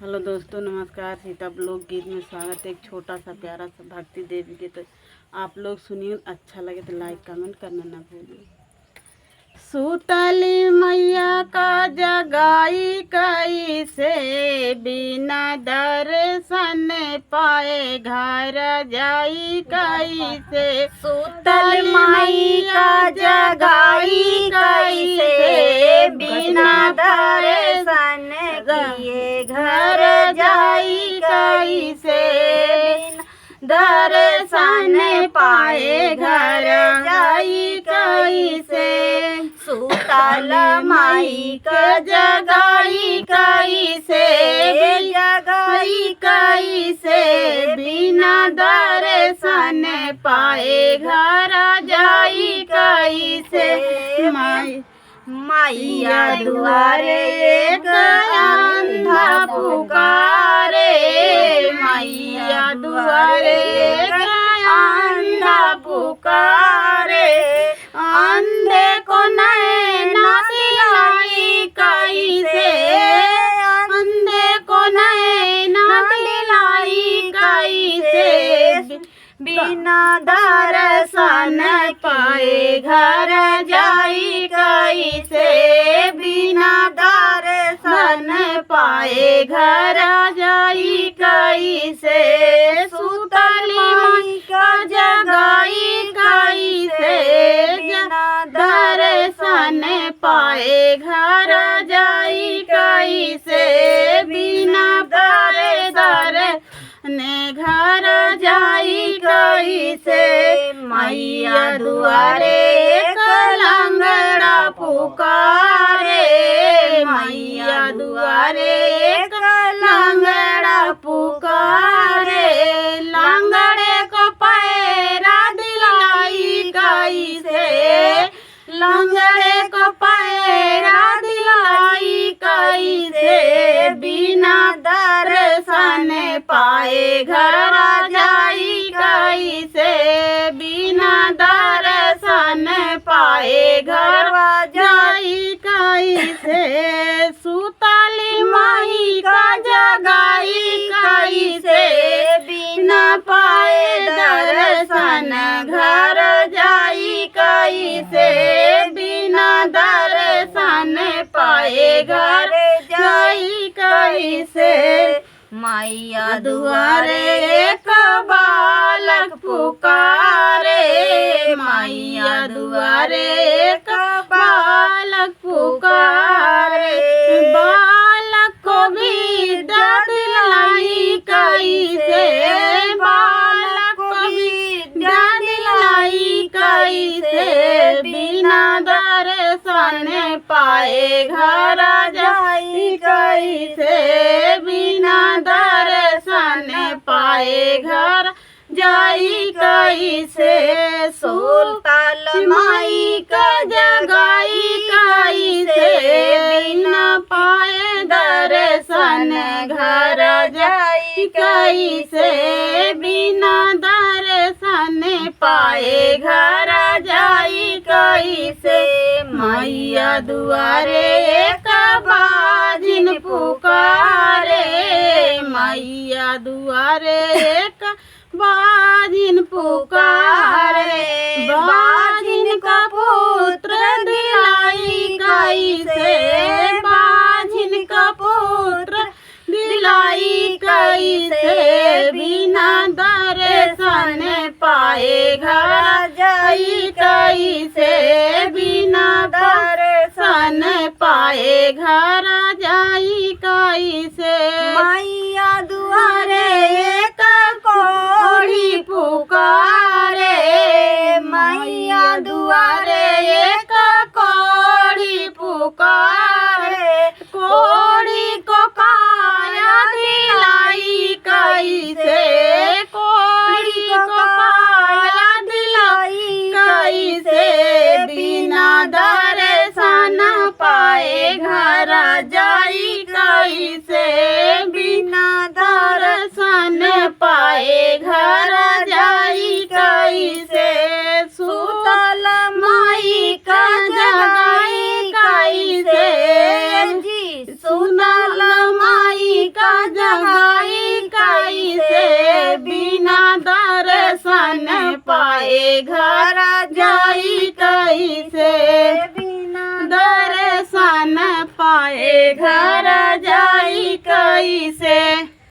Hello दोस्तों, नमस्कार। Sita blog गीत में स्वागत है। एक छोटा सा प्यारा सा भक्ति देवी गीत तो आप लोग सुनिए। अच्छा लगे तो लाइक कमेंट करना ना भूलिए। सुतली मैया का जगाई कैसे, बिना दर्शन पाए घर जाई कैसे। सुतल माई का जगाई कैसे, बिना दर्शन किए घर जाई कैसे। दर्शन पाए घर जाई कैसे। सुतल माई का जगाई कैसे, जगाई कैसे। बिना दर्शन पाए घर जाई कैसे। मैया दुआरे एक अंधा पुकारे, मैया दुआरे एक अंधा पुकारे। अंधे को नैना दिलाई कैसे, अंधे को नैना दिलाई कैसे। बिना दर्शन पाए घर जाई कैसे। बिना दर्शन पाए घर जाई कैसे। सुतली माई का जगाई कैसे, बिना दर्शन पाए घर जाई कैसे। बिना ने घर जाई कैसे। मैया दुआरे एक लंगड़ा पुकारे, मैया दुआरे एक लंगड़ा पुकारे। लंगड़े को पैरा दिलाई कैसे, लंगड़े को पैरा दिलाई कैसे। बिना दर्शन पाए घर जाई कैसे। बिना दर्शन पाए घर जाई कैसे। सुतली माई का जगाई कैसे, बिना पाए दर्शन घर जाई कैसे। बिना दर्शन पाए घर जाई कैसे। मैया दुआरे एक बालक पुकारे, मैया दुआरे एक बालक पुकारे। बालक को विद्या दिलाई कैसे, बालक को विद्या दिलाई कैसे। बिना दर्शन पाए घर जाई कैसे। बिना दर्शन पाए घर जाई कैसे। सुतल माई का जगाई कैसे, बिना पाए दर्शन घर जाई कैसे। बिना दर्शन पाए घर जाई कैसे। मैया दुआरे एक बाजिन पुकारे, मैया दुआरे एक बाजिन पुकारे। बाजिन का पुत्र दिलाई कैसे, बाजिन का पुत्र दिलाई कैसे। बिना दर्शन पाए घर जाई कैसे। बिना दर्शन पाए घर जाई कैसे। मैया दुआरे एक कोढ़ी पुकारे, मैया दुआरे एक कोढ़ी पुकारे। कोढ़ी को काया दिलाई कैसे, कोढ़ी को काया दिलाई कैसे। बिना दर्शन पाए घर जा पाए घर जाई कैसे बिना दर्शन पाए घर जाई कैसे।